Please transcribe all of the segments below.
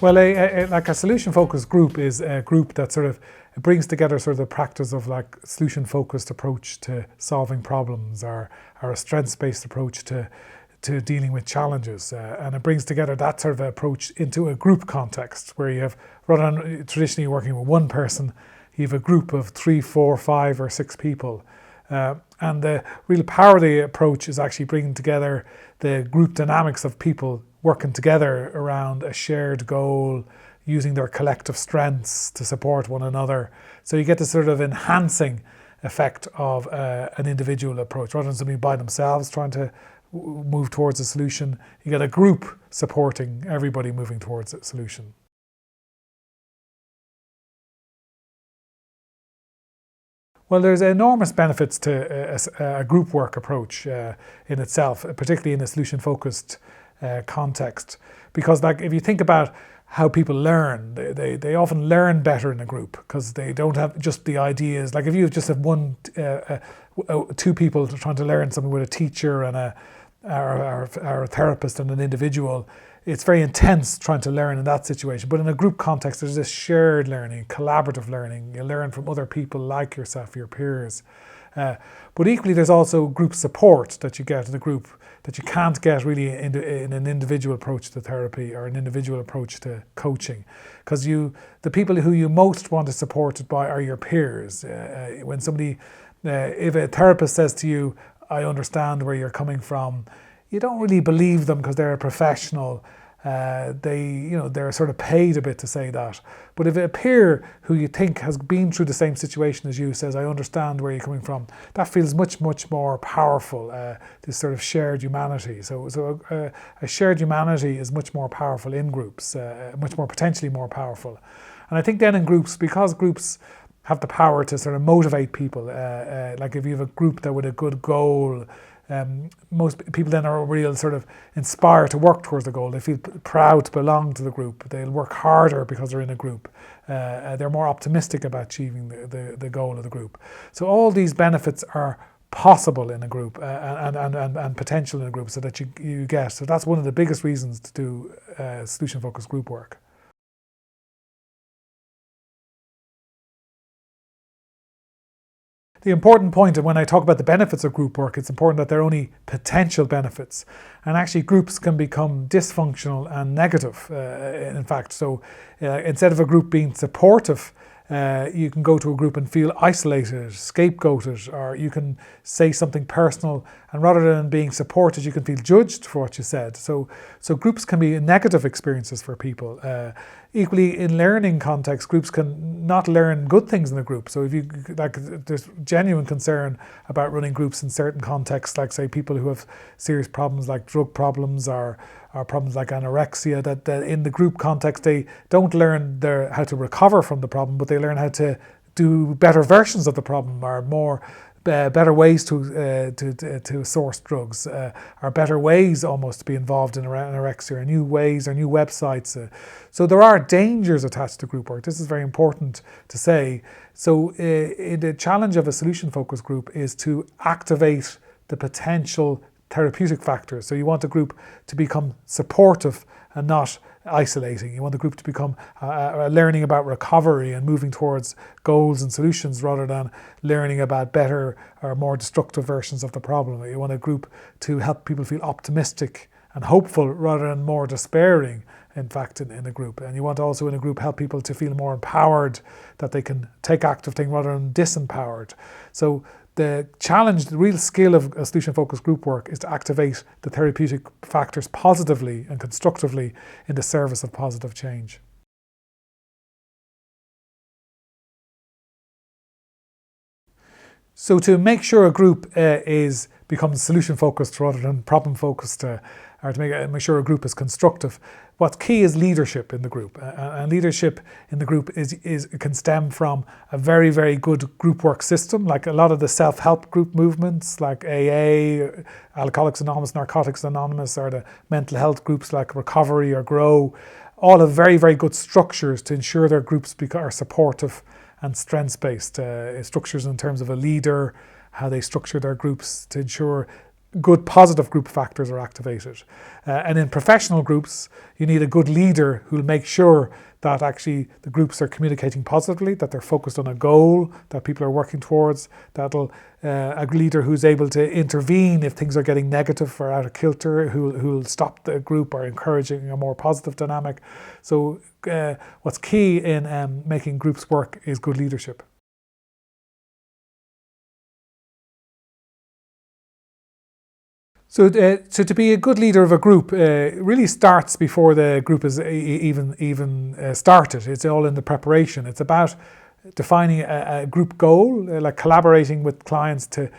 Well, like a solution-focused group is a group that sort of brings together sort of the practice of like solution-focused approach to solving problems, or a strengths-based approach to dealing with challenges, and it brings together that sort of approach into a group context where you have, rather than traditionally working with one person, you have a group of 3, 4, 5, or 6 people. And the real power of the approach is actually bringing together the group dynamics of people working together around a shared goal, using their collective strengths to support one another. So you get this sort of enhancing effect of an individual approach. Rather than somebody by themselves trying to move towards a solution, you get a group supporting everybody moving towards a solution. Well, there's enormous benefits to a group work approach in itself, particularly in a solution-focused context. Because like if you think about how people learn, they often learn better in a group because they don't have just the ideas. Like if you just have two people trying to learn something with a teacher and a therapist and an individual, it's very intense trying to learn in that situation. But in a group context, there's this shared learning, collaborative learning. You learn from other people like yourself, your peers. But equally, there's also group support that you get in a group that you can't get really in an individual approach to therapy or an individual approach to coaching. Because the people who you most want to support it by are your peers. When somebody, if a therapist says to you, I understand where you're coming from, you don't really believe them because they're a professional. They're sort of paid a bit to say that. But if a peer who you think has been through the same situation as you says, I understand where you're coming from, that feels much, much more powerful, this sort of shared humanity. So a shared humanity is much more powerful in groups, much more potentially more powerful. And I think then in groups, because groups have the power to sort of motivate people, like if you have a group that with a good goal, most people then are real sort of inspired to work towards the goal. They feel proud to belong to the group. They'll work harder because they're in a group. They're more optimistic about achieving the goal of the group. So all these benefits are possible in a group and potential in a group so that you get. So that's one of the biggest reasons to do solution-focused group work. The important point when I talk about the benefits of group work, it's important that they're only potential benefits. And actually groups can become dysfunctional and negative, in fact. So instead of a group being supportive, you can go to a group and feel isolated, scapegoated, or you can say something personal, and rather than being supported, you can feel judged for what you said. So groups can be negative experiences for people. Equally, in learning context, groups can not learn good things in a group. So if you there's genuine concern about running groups in certain contexts, like say people who have serious problems like drug problems or problems like anorexia, that in the group context they don't learn how to recover from the problem, but they learn how to do better versions of the problem, or more better ways to source drugs, or better ways almost to be involved in anorexia, or new ways or new websites. So there are dangers attached to group work. This is very important to say. So the challenge of a solution-focused group is to activate the potential therapeutic factors. So you want the group to become supportive and not isolating. You want the group to become learning about recovery and moving towards goals and solutions rather than learning about better or more destructive versions of the problem. You want a group to help people feel optimistic and hopeful rather than more despairing, in fact, in a group. And you want also in a group help people to feel more empowered, that they can take active thing rather than disempowered. So the challenge, the real skill of a solution-focused group work is to activate the therapeutic factors positively and constructively in the service of positive change. So to make sure a group becomes solution-focused rather than problem-focused, or to make sure a group is constructive, what's key is leadership in the group. And leadership in the group can stem from a very, very good group work system, like a lot of the self-help group movements like AA, Alcoholics Anonymous, Narcotics Anonymous, or the mental health groups like Recovery or Grow. All have very, very good structures to ensure their groups are supportive and strengths-based. Structures in terms of a leader, how they structure their groups to ensure good positive group factors are activated. And in professional groups, you need a good leader who'll make sure that actually the groups are communicating positively, that they're focused on a goal that people are working towards, a leader who's able to intervene if things are getting negative or out of kilter, who'll stop the group or encouraging a more positive dynamic. So what's key in making groups work is good leadership. So to be a good leader of a group really starts before the group is even started. It's all in the preparation. It's about defining a group goal, like collaborating with clients to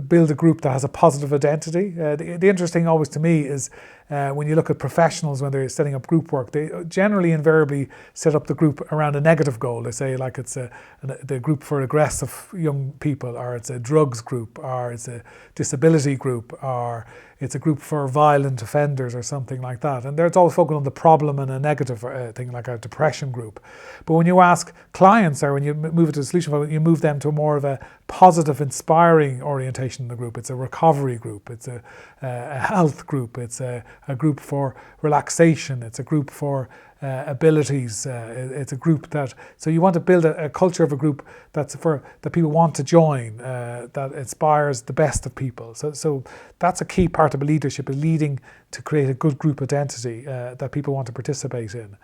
build a group that has a positive identity. The interesting always to me is when you look at professionals when they're setting up group work, they generally invariably set up the group around a negative goal. They say like it's the group for aggressive young people, or it's a drugs group, or it's a disability group, or it's a group for violent offenders or something like that. And it's all focused on the problem and a negative thing like a depression group. But when you ask clients, or when you move it to a solution, you move them to more of a positive, inspiring orientation in the group. It's a recovery group. It's a health group. It's a group for relaxation. It's a group for abilities. It's a group that, so you want to build a culture of a group that people want to join, that inspires the best of people. So that's a key part of leadership, is leading to create a good group identity that people want to participate in.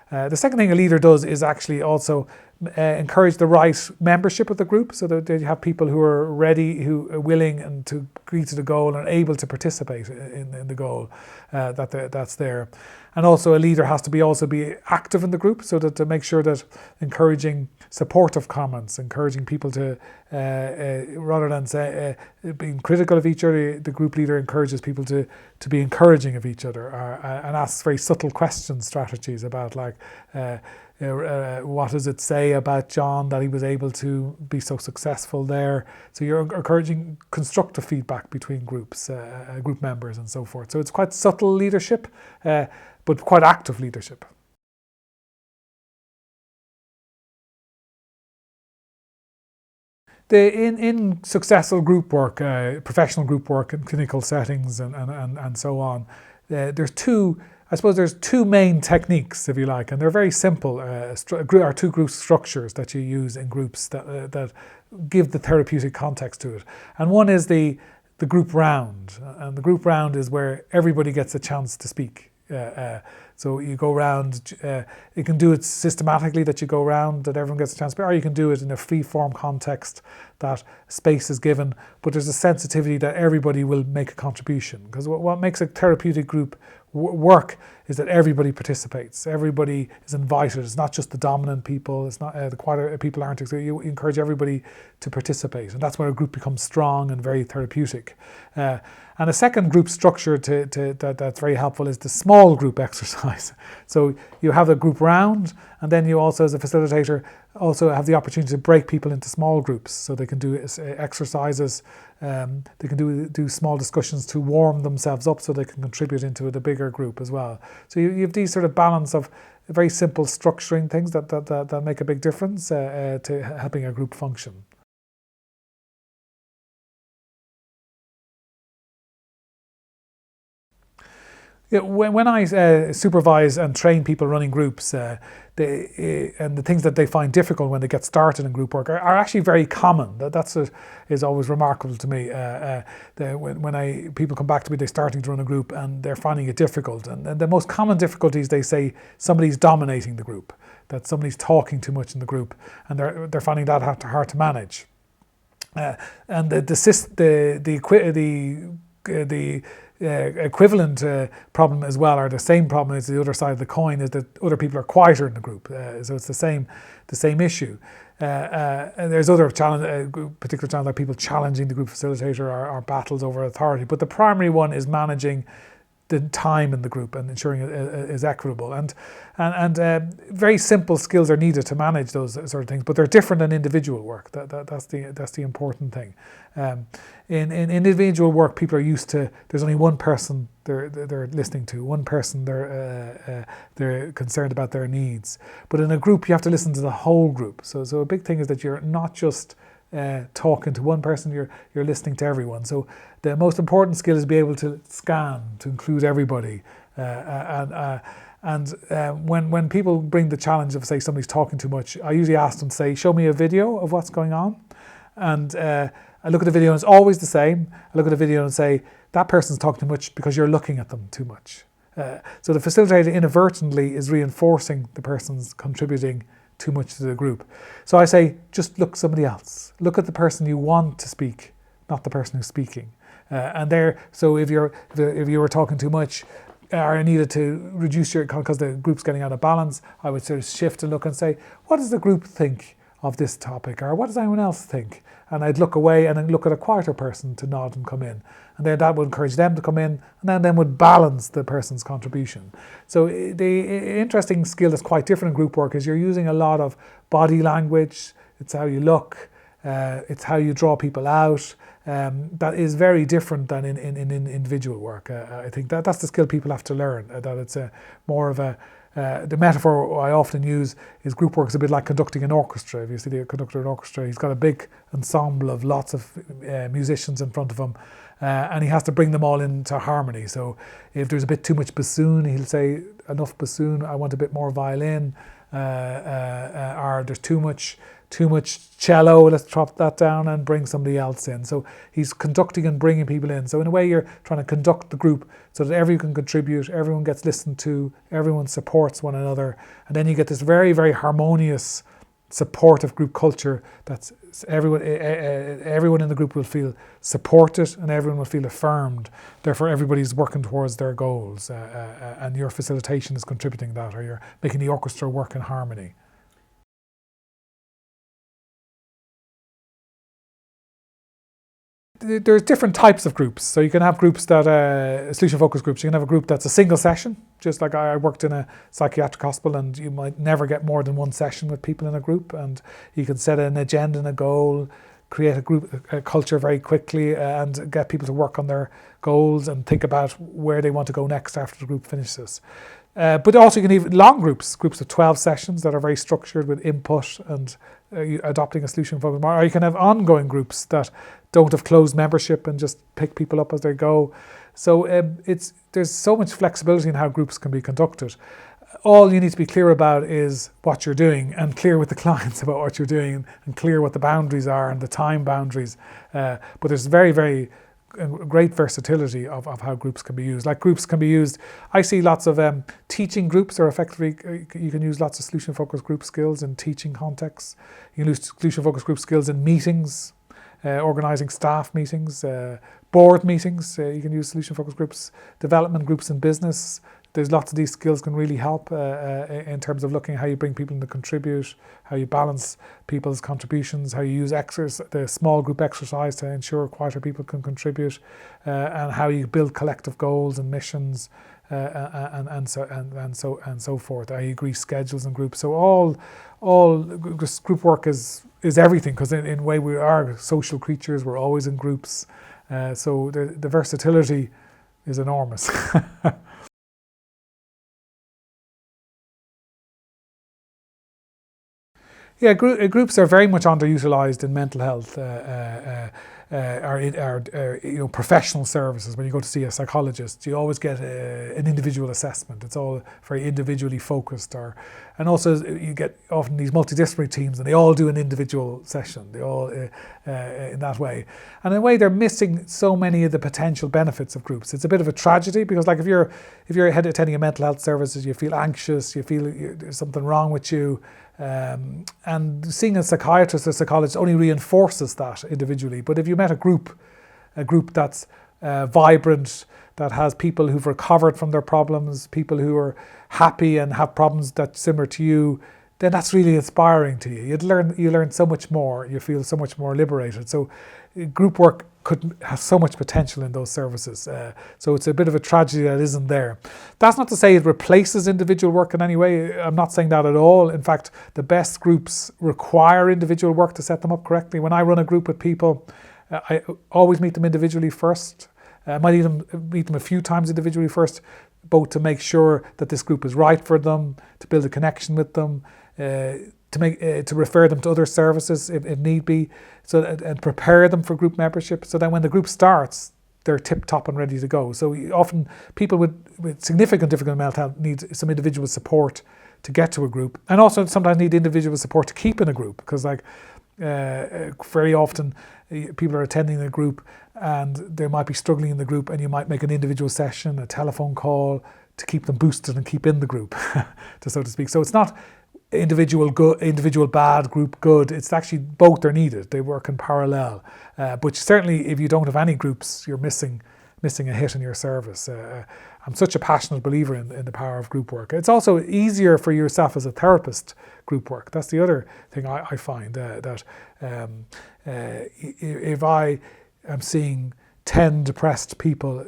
The second thing a leader does is actually also encourage the right membership of the group, so that they have people who are ready, who are willing and to agree to the goal and able to participate in the goal that's there. And also a leader has to also be active in the group, so that to make sure that encouraging supportive comments, encouraging people to, rather than being critical of each other, the group leader encourages people to be encouraging of each other, and asks very subtle question strategies about like, what does it say about John that he was able to be so successful there? So you're encouraging constructive feedback between groups, group members and so forth. So it's quite subtle leadership, but quite active leadership. In successful group work, professional group work in clinical settings and so on, there's two main techniques, if you like, and they're very simple, are two group structures that you use in groups that give the therapeutic context to it. And one is the group round, and the group round is where everybody gets a chance to speak. So you go around, you can do it systematically, that you go around, that everyone gets a chance to speak, or you can do it in a free-form context that space is given, but there's a sensitivity that everybody will make a contribution. Because what makes a therapeutic group work is that everybody participates, everybody is invited. It's not just the dominant people, it's not the quieter people aren't. So you encourage everybody to participate, and that's where a group becomes strong and very therapeutic. And a second group structure that's very helpful is the small group exercise. So you have a group round, and then you also, as a facilitator, also have the opportunity to break people into small groups, so they can do exercises, they can do small discussions to warm themselves up, so they can contribute into the bigger group as well. So you have these sort of balance of very simple structuring things that make a big difference to helping a group function. Yeah, when I supervise and train people running groups, and the things that they find difficult when they get started in group work are actually very common. Is always remarkable to me. When people come back to me, they're starting to run a group and they're finding it difficult. And the most common difficulties, they say somebody's dominating the group, that somebody's talking too much in the group, and they're finding that hard to manage. And the equivalent problem as well, or the same problem as the other side of the coin, is that other people are quieter in the group. So it's the same issue. And there's other particular challenge, like people challenging the group facilitator, or battles over authority. But the primary one is managing the time in the group and ensuring it is equitable. And very simple skills are needed to manage those sort of things, but they're different than individual work. That's the important thing. In individual work, people are used to, there's only one person they're listening to, one person they're concerned about their needs. But in a group, you have to listen to the whole group. So a big thing is that you're not just talking to one person, you're listening to everyone. So the most important skill is to be able to scan, to include everybody. When people bring the challenge of, say, somebody's talking too much, I usually ask them to say, show me a video of what's going on. And I look at the video and it's always the same. I look at the video and say, that person's talking too much because you're looking at them too much. So the facilitator inadvertently is reinforcing the person's contributing too much to the group. So I say, just look at somebody else. Look at the person you want to speak, not the person who's speaking. So if you were talking too much, or I needed to reduce because the group's getting out of balance, I would sort of shift and look and say, what does the group think of this topic, or what does anyone else think? And I'd look away and then look at a quieter person to nod and come in. And then that would encourage them to come in, and then would balance the person's contribution. So the interesting skill that's quite different in group work is you're using a lot of body language. It's how you look, it's how you draw people out. That is very different than in individual work. I think that's the skill people have to learn, that it's more of a the metaphor I often use is group work is a bit like conducting an orchestra. If you see the conductor of an orchestra, he's got a big ensemble of lots of musicians in front of him, and he has to bring them all into harmony. So if there's a bit too much bassoon, he'll say, enough bassoon, I want a bit more violin, or there's too much cello, let's drop that down and bring somebody else in. So he's conducting and bringing people in. So in a way, you're trying to conduct the group so that everyone can contribute, everyone gets listened to, everyone supports one another. And then you get this very, very harmonious, supportive group culture that's everyone in the group will feel supported and everyone will feel affirmed. Therefore, everybody's working towards their goals, and your facilitation is contributing that, or you're making the orchestra work in harmony. There's different types of groups. So you can have groups that solution focused groups. You can have a group that's a single session, just like I worked in a psychiatric hospital, and you might never get more than one session with people in a group, and you can set an agenda and a goal, create a culture very quickly, and get people to work on their goals and think about where they want to go next after the group finishes. But also you can have long groups of 12 sessions that are very structured with input and adopting a solution focused model. Or you can have ongoing groups that don't have closed membership and just pick people up as they go. So there's so much flexibility in how groups can be conducted. All you need to be clear about is what you're doing, and clear with the clients about what you're doing, and clear what the boundaries are and the time boundaries. But there's very, very great versatility of how groups can be used. Like groups can be used, I see lots of teaching groups are effectively, you can use lots of solution focused group skills in teaching contexts. You can use solution focused group skills in meetings, organising staff meetings, board meetings. You can use solution focused groups, development groups in business. There's lots of these skills can really help in terms of looking at how you bring people in to contribute, how you balance people's contributions, how you use the small group exercise to ensure quieter people can contribute, and how you build collective goals and missions, and so forth. How you agree schedules and groups. So all group work is everything, because in a way we are social creatures. We're always in groups. So the versatility is enormous. Yeah, groups are very much underutilized in mental health, professional services. When you go to see a psychologist, you always get an individual assessment. It's all very individually focused, and also you get often these multidisciplinary teams, and they all do an individual session. They all in that way, and in a way they're missing so many of the potential benefits of groups. It's a bit of a tragedy, because like if you're attending a mental health services, you feel anxious, you feel there's something wrong with you. And seeing a psychiatrist or psychologist only reinforces that individually. But if you met a group that's vibrant, that has people who've recovered from their problems, people who are happy and have problems that's similar to you, then that's really inspiring to you. You learn so much more. You feel so much more liberated. So group work has so much potential in those services. So it's a bit of a tragedy that isn't there. That's not to say it replaces individual work in any way. I'm not saying that at all. In fact, the best groups require individual work to set them up correctly. When I run a group with people, I always meet them individually first. I might even meet them a few times individually first, both to make sure that this group is right for them, to build a connection with them, to refer them to other services if need be, and prepare them for group membership, so that when the group starts, they're tip-top and ready to go. So often people with significant difficult mental health need some individual support to get to a group, and also sometimes need individual support to keep in a group, because very often people are attending a group and they might be struggling in the group, and you might make an individual session, a telephone call to keep them boosted and keep in the group, so to speak. So it's not individual good, individual bad, group good. It's actually both are needed. They work in parallel. But certainly, if you don't have any groups, you're missing a hit in your service. I'm such a passionate believer in the power of group work. It's also easier for yourself as a therapist, group work. That's the other thing I find, that if I am seeing 10 depressed people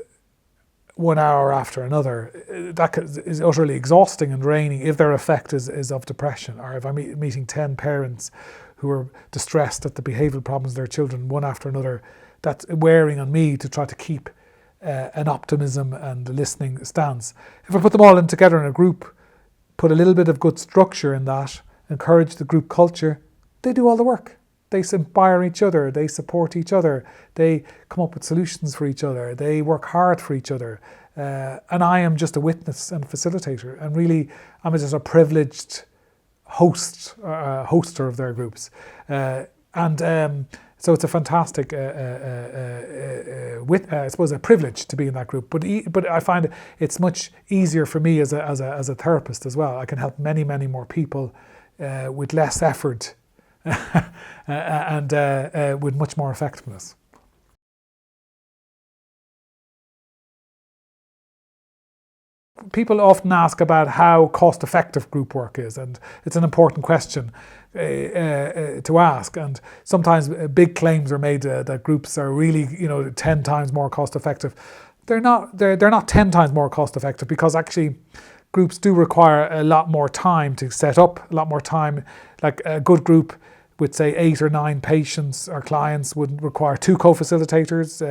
1 hour after another, that is utterly exhausting and draining if their effect is of depression. Or if I'm meeting 10 parents who are distressed at the behavioural problems of their children one after another, that's wearing on me to try to keep an optimism and a listening stance. If I put them all in together in a group, put a little bit of good structure in that, encourage the group culture, they do all the work. They inspire each other, they support each other, they come up with solutions for each other, they work hard for each other. And I am just a witness and facilitator, and really I'm just a privileged hoster of their groups. So it's a fantastic, I suppose, a privilege to be in that group. But I find it's much easier for me as a therapist as well. I can help many more people with less effort and with much more effectiveness. People often ask about how cost-effective group work is, and it's an important question to ask. And sometimes big claims are made that groups are really, 10 times more cost-effective. They're not 10 times more cost-effective, because actually groups do require a lot more time to set up, a lot more time. Like a good group with, say, 8 or 9 patients or clients would require 2 co-facilitators.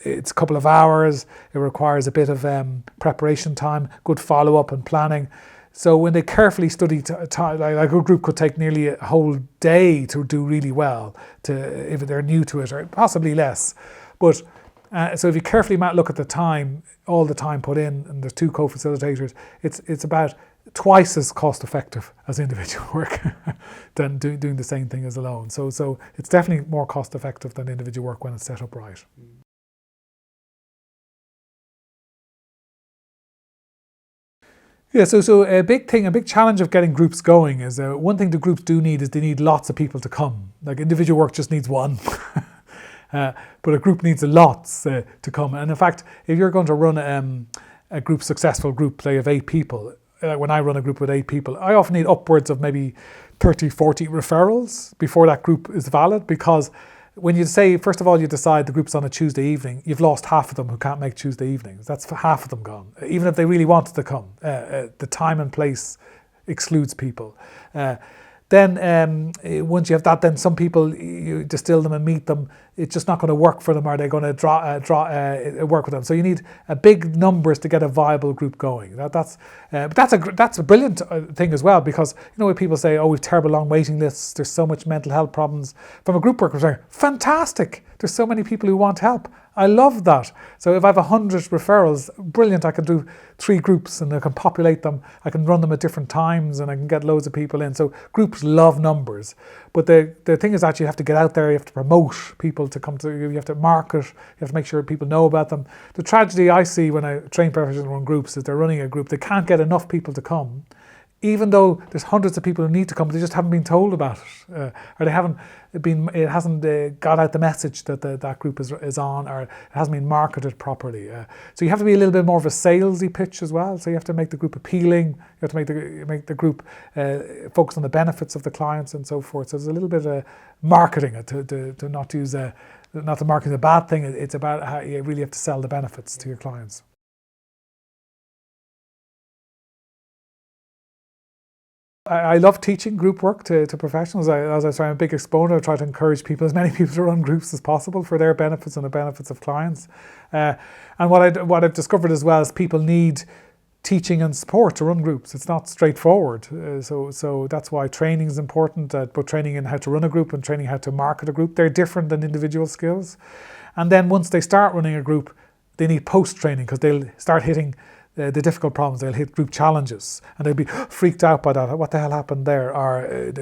It's a couple of hours. It requires a bit of preparation time, good follow-up and planning. So when they carefully study time, like a group could take nearly a whole day to do really well, if they're new to it, or possibly less. But so if you carefully look at the time, all the time put in, and there's 2 co-facilitators, it's about twice as cost-effective as individual work than doing the same thing as alone. So it's definitely more cost-effective than individual work when it's set up right. Yeah, so a big challenge of getting groups going is, one thing the groups do need is they need lots of people to come. Like individual work just needs one, but a group needs lots to come. And in fact, if you're going to run a successful group, say of 8 people, when I run a group with 8 people, I often need upwards of maybe 30, 40 referrals before that group is valid, because when you say, first of all, you decide the group's on a Tuesday evening, you've lost half of them who can't make Tuesday evenings. That's half of them gone, even if they really wanted to come. The time and place excludes people. Then once you have that, then some people, you distill them and meet them, it's just not going to work for them. Are they going to work with them? So you need a big numbers to get a viable group going. That's a brilliant thing as well, because when people say, oh, we've terrible long waiting lists, there's so much mental health problems. From a group worker perspective, fantastic. There's so many people who want help. I love that. So if I have 100 referrals, brilliant, I can do 3 groups and I can populate them. I can run them at different times and I can get loads of people in. So groups love numbers. But the thing is that you have to get out there, you have to promote people to come to you, you have to market, you have to make sure people know about them. The tragedy I see when I train professionals run groups is they're running a group, they can't get enough people to come, even though there's hundreds of people who need to come, they just haven't been told about it, or it hasn't got out the message that that group is on, or it hasn't been marketed properly. So you have to be a little bit more of a salesy pitch as well. So you have to make the group appealing. You have to make the group focus on the benefits of the clients and so forth. So there's a little bit of marketing to not use not the marketing is a bad thing. It's about how you really have to sell the benefits to your clients. I love teaching group work to professionals. As I say, I'm a big exponent. I try to encourage as many people to run groups as possible for their benefits and the benefits of clients. And what I've discovered as well is people need teaching and support to run groups. It's not straightforward. So that's why training is important, but training in how to run a group and training how to market a group. They're different than individual skills. And then once they start running a group, they need post-training, because they'll start hitting the difficult problems. They'll hit group challenges and they'll be freaked out by that. What the hell happened there? Or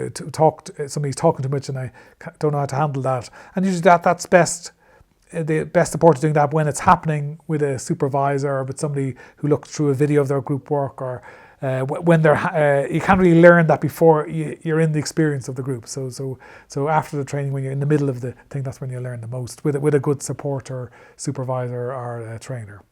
somebody's talking too much and I don't know how to handle that. And usually that's best. The best support is doing that when it's happening with a supervisor or with somebody who looked through a video of their group work, or when they're you can't really learn that before you're in the experience of the group. So after the training, when you're in the middle of the thing, that's when you learn the most with a good support or supervisor or a trainer.